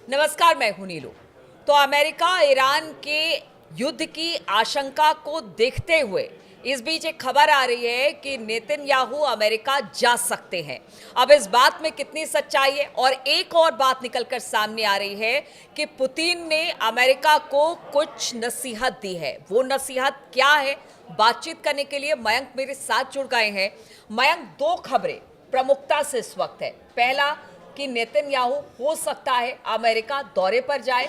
नमस्कार, मैं हूं नीलू। तो अमेरिका ईरान के युद्ध की आशंका को देखते हुए इस बीच एक खबर आ रही है कि नेतन्याहू अमेरिका जा सकते हैं। अब इस बात में कितनी सच्चाई है, और एक और बात निकलकर सामने आ रही है कि पुतिन ने अमेरिका को कुछ नसीहत दी है। वो नसीहत क्या है, बातचीत करने के लिए मयंक मेरे साथ जुड़ गए हैं। मयंक, दो खबरें प्रमुखता से इस वक्त है। पहला कि नेतन्याहू हो सकता है अमेरिका दौरे पर जाए।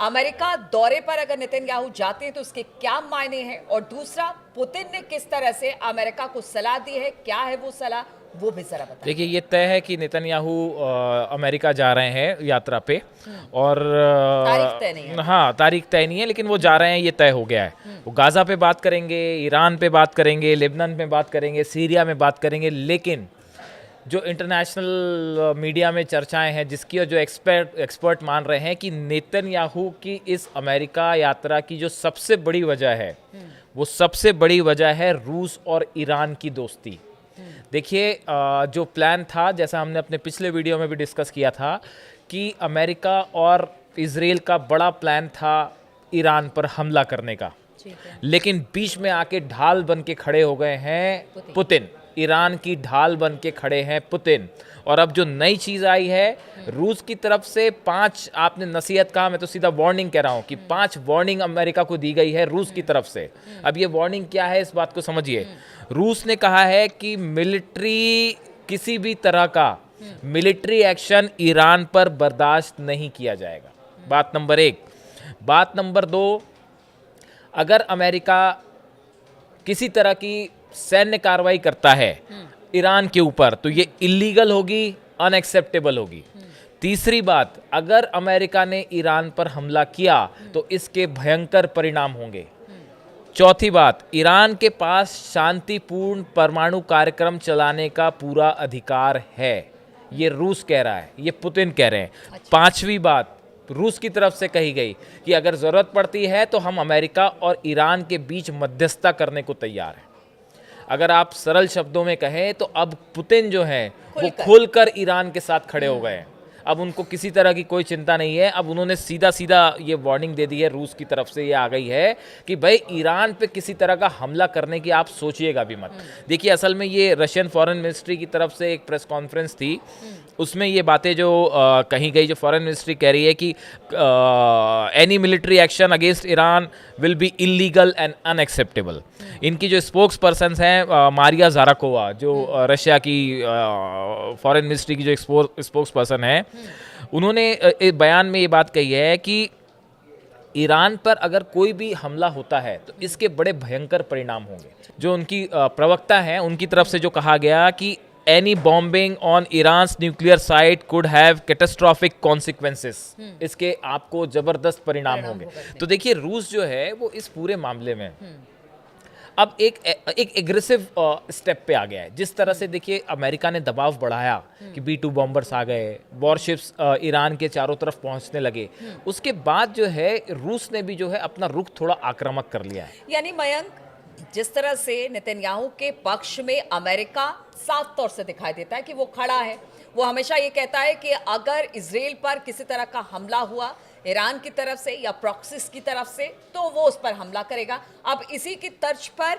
अमेरिका दौरे पर अगर नेतन्याहू जाते हैं तो उसके क्या मायने हैं, और दूसरा, पुतिन ने किस तरह से अमेरिका को सलाह दी है, क्या है वो सलाह, वो भी जरा बताइए। देखिए, ये तय है कि नेतन्याहू अमेरिका जा रहे हैं यात्रा पे। और तारीख तय नहीं है। हाँ, तारीख तय नहीं है, लेकिन वो जा रहे हैं, ये तय हो गया है। वो गाज़ा पे बात करेंगे, ईरान पे बात करेंगे, लेबनान पे बात करेंगे, सीरिया में बात करेंगे। लेकिन जो इंटरनेशनल मीडिया में चर्चाएं हैं, जिसकी और जो एक्सपर्ट मान रहे हैं कि नेतन्याहू की इस अमेरिका यात्रा की जो सबसे बड़ी वजह है, वो सबसे बड़ी वजह है रूस और ईरान की दोस्ती। देखिए, जो प्लान था, जैसा हमने अपने पिछले वीडियो में भी डिस्कस किया था, कि अमेरिका और इजराइल का बड़ा प्लान था ईरान पर हमला करने का। लेकिन बीच में आके ढाल बन के खड़े हो गए हैं पुतिन। ईरान की ढाल बन के खड़े हैं पुतिन। और अब जो नई चीज़ आई है, रूस की तरफ से 5, आपने नसीहत कहा, मैं तो सीधा वार्निंग कह रहा हूँ कि 5 वार्निंग अमेरिका को दी गई है रूस की तरफ से। अब ये वार्निंग क्या है, इस बात को समझिए। रूस ने कहा है कि किसी भी तरह का मिलिट्री एक्शन ईरान पर बर्दाश्त नहीं किया जाएगा। बात नंबर 1। बात नंबर 2, अगर अमेरिका किसी तरह की सैन्य कार्रवाई करता है ईरान के ऊपर, तो ये इलीगल होगी, अनएक्सेप्टेबल होगी। तीसरी बात, अगर अमेरिका ने ईरान पर हमला किया तो इसके भयंकर परिणाम होंगे। चौथी बात, ईरान के पास शांतिपूर्ण परमाणु कार्यक्रम चलाने का पूरा अधिकार है। ये रूस कह रहा है, ये पुतिन कह रहे हैं। पांचवी बात, रूस की तरफ से कही गई कि अगर ज़रूरत पड़ती है तो हम अमेरिका और ईरान के बीच मध्यस्थता करने को तैयार हैं। अगर आप सरल शब्दों में कहें तो अब पुतिन जो है वो खुलकर ईरान के साथ खड़े हो गए हैं। अब उनको किसी तरह की कोई चिंता नहीं है। अब उन्होंने सीधा सीधा ये वार्निंग दे दी है, रूस की तरफ से ये आ गई है कि भाई ईरान पे किसी तरह का हमला करने की आप सोचिएगा भी मत। देखिए, असल में ये रशियन फॉरेन मिनिस्ट्री की तरफ से एक प्रेस कॉन्फ्रेंस थी, उसमें ये बातें जो कही गई, जो फॉरेन मिनिस्ट्री कह रही है कि any military action against Iran will be illegal and unacceptable. इनकी जो स्पोक्स पर्सन हैं, मारिया जाराकोवा, जो रशिया की फॉरेन मिनिस्ट्री की जो स्पोक्स पर्सन है, उन्होंने एक बयान में ये बात कही है कि ईरान पर अगर कोई भी हमला होता है तो इसके बड़े भयंकर परिणाम होंगे। जो उनकी प्रवक्ता हैं, उनकी तरफ से जो कहा गया कि any bombing on Iran's nuclear site could have catastrophic consequences. इसके आपको जबरदस्त परिणाम होंगे। तो देखिए, रूस जो है वो इस पूरे मामले में अब एक एग्रेसिव स्टेप पे आ गया है। जिस तरह से देखिए, अमेरिका ने दबाव बढ़ाया कि B-2 बॉम्बर्स आ गए, वॉरशिप्स ईरान के चारों तरफ पहुंचने लगे, उसके बाद जो है रूस ने भी जो है अपना रुख थोड़ा आक्रामक कर लिया है। यानी मयंक, जिस तरह से नेतन्याहू के पक्ष में अमेरिका साफ तौर से दिखाई देता है कि वो खड़ा है, वो हमेशा ये कहता है कि अगर इजराइल पर किसी तरह का हमला हुआ ईरान की तरफ से या प्रॉक्सिस की तरफ से, तो वो उस पर हमला करेगा। अब इसी की तर्ज पर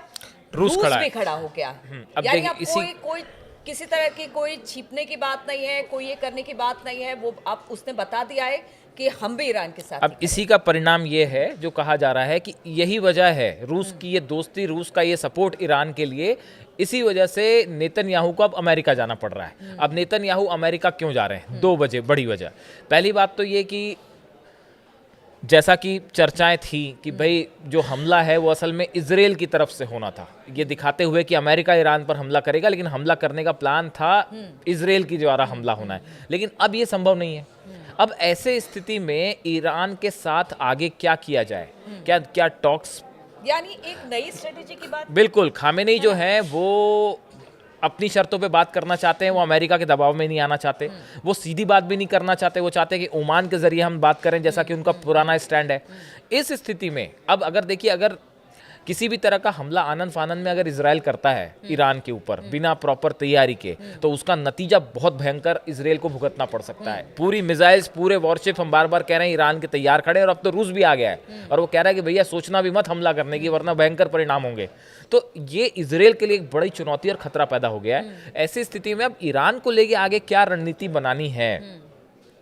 रूस भी खड़ा हो गया है। यानी अब कोई किसी तरह की कोई छिपने की बात नहीं है, कोई ये करने की बात नहीं है। वो अब उसने बता दिया है कि हम भी ईरान के साथ। अब इसी का परिणाम ये है, जो कहा जा रहा है कि यही वजह है रूस की ये दोस्ती, रूस का ये सपोर्ट ईरान के लिए। इसी वजह से नेतन्याहू को अब अमेरिका जाना पड़ रहा है। अब नेतन्याहू अमेरिका क्यों जा रहे हैं? 2 वजह, बड़ी वजह। पहली बात तो ये कि जैसा कि चर्चाएं थी कि भाई जो हमला है वो असल में इजराइल की तरफ से होना था, ये दिखाते हुए कि अमेरिका ईरान पर हमला करेगा, लेकिन हमला करने का प्लान था इजराइल की द्वारा हमला होना है। लेकिन अब ये संभव नहीं है। अब ऐसे स्थिति में ईरान के साथ आगे क्या किया जाए? क्या टॉक्स, यानी एक नई स्ट्रेटेजी की बात। बिल्कुल। खामेनेई जो है वो अपनी शर्तों पे बात करना चाहते हैं, वो अमेरिका के दबाव में नहीं आना चाहते। वो सीधी बात भी नहीं करना चाहते, वो चाहते हैं कि ओमान के जरिए हम बात करें, जैसा कि उनका पुराना स्टैंड है। इस स्थिति में अब अगर देखिए, अगर किसी भी तरह का हमला आनन फानन में अगर इजराइल करता है ईरान के ऊपर बिना प्रॉपर तैयारी के, तो उसका नतीजा बहुत भयंकर इजराइल को भुगतना पड़ सकता है। पूरी मिसाइल्स, पूरे वॉरशिप, हम बार बार कह रहे हैं ईरान के तैयार खड़े, और अब तो रूस भी आ गया है और वो कह रहा है कि भैया सोचना भी मत हमला करने की, वरना भयंकर परिणाम होंगे। तो ये इजराइल के लिए एक बड़ी चुनौती और खतरा पैदा हो गया है। ऐसी स्थिति में अब ईरान को लेके आगे क्या रणनीति बनानी है,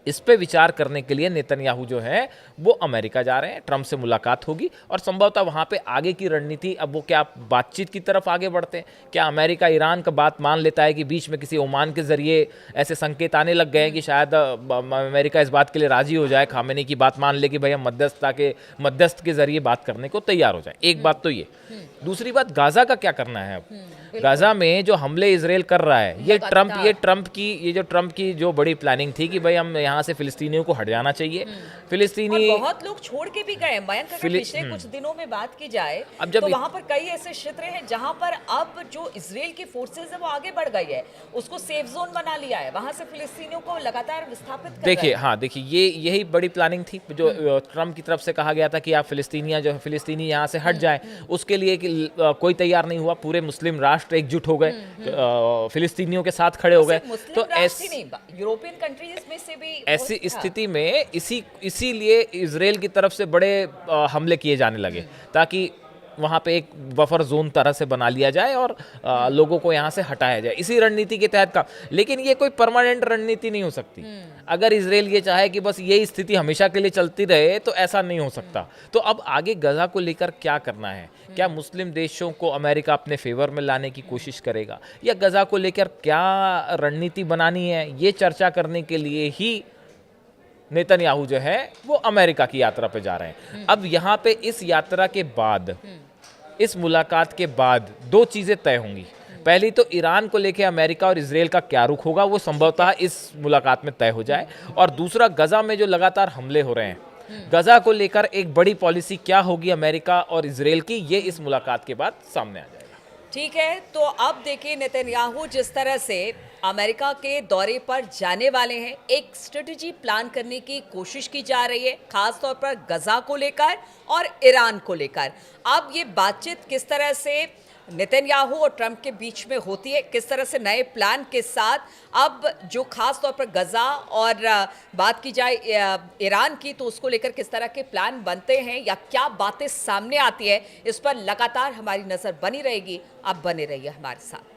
इस पे विचार करने के लिए नेतन्याहू जो है वो अमेरिका जा रहे हैं। ट्रंप से मुलाकात होगी और संभवतः वहाँ पे आगे की रणनीति, अब वो क्या बातचीत की तरफ आगे बढ़ते हैं, क्या अमेरिका ईरान का बात मान लेता है कि बीच में किसी ओमान के जरिए ऐसे संकेत आने लग गए हैं कि शायद अमेरिका इस बात के लिए राजी हो जाए, खामेनी की बात मान ले कि भाई हम मध्यस्थ के जरिए बात करने को तैयार हो जाए। एक बात तो ये। दूसरी बात, गाजा का क्या करना है अब। गाजा में जो हमले इजराइल कर रहा है, ये ट्रंप की जो बड़ी प्लानिंग थी कि भाई हम यहाँ से फिलिस्तीनियों को हट जाना चाहिए। फिलिस्तीनी और बहुत लोग छोड़ के भी गए मयंक। अगर पिछले कुछ दिनों में बात की जाए अब जब तो वहां पर कई ऐसे क्षेत्र हैं जहां पर अब जो इजराइल की फोर्सेस है वो आगे बढ़ गई है, उसको सेफ जोन बना लिया है, वहां से फिलिस्तीनियों को लगातार विस्थापित कर देखिए, रहा है। हाँ देखिए, यही बड़ी प्लानिंग थी जो ट्रंप की तरफ से कहा गया था कि आप फिलिस्तीनी यहाँ से हट जाएं। उसके लिए कोई तैयार नहीं हुआ, पूरे मुस्लिम राष्ट्र एकजुट हो गए, फिलिस्तीनियों के साथ खड़े हो गए। तो यूरोपियन कंट्रीज में से भी ऐसी स्थिति में इसीलिए इजराइल की तरफ से बड़े हमले किए जाने लगे, ताकि वहाँ पे एक बफर जोन तरह से बना लिया जाए और लोगों को यहाँ से हटाया जाए, इसी रणनीति के तहत का। लेकिन ये कोई परमानेंट रणनीति नहीं हो सकती। अगर इजराइल ये चाहे कि बस ये स्थिति हमेशा के लिए चलती रहे तो ऐसा नहीं हो सकता। तो अब आगे गजा को लेकर क्या करना है, क्या मुस्लिम देशों को अमेरिका अपने फेवर में लाने की कोशिश करेगा, या गजा को लेकर क्या रणनीति बनानी है, ये चर्चा करने के लिए ही नेतन्याहू जो है वो अमेरिका की यात्रा पे जा रहे हैं। अब यहाँ पे इस यात्रा के बाद, इस मुलाकात के बाद दो चीज़ें तय होंगी। पहली तो ईरान को लेकर अमेरिका और इजराइल का क्या रुख होगा, वो संभवतः इस मुलाकात में तय हो जाए। और दूसरा, गजा में जो लगातार हमले हो रहे हैं, गजा को लेकर एक बड़ी पॉलिसी क्या होगी अमेरिका और इजराइल की, ये इस मुलाकात के बाद सामने आ जाएगा। ठीक है, तो अब देखिए नेतन्याहू जिस तरह से अमेरिका के दौरे पर जाने वाले हैं, एक स्ट्रेटजी प्लान करने की कोशिश की जा रही है, खास तौर पर गजा को लेकर और ईरान को लेकर। अब ये बातचीत किस तरह से नेतन्याहू और ट्रंप के बीच में होती है, किस तरह से नए प्लान के साथ, अब जो खास तौर पर गजा और बात की जाए ईरान की, तो उसको लेकर किस तरह के प्लान बनते हैं या क्या बातें सामने आती है, इस पर लगातार हमारी नज़र बनी रहेगी। आप बने रहिए हमारे साथ।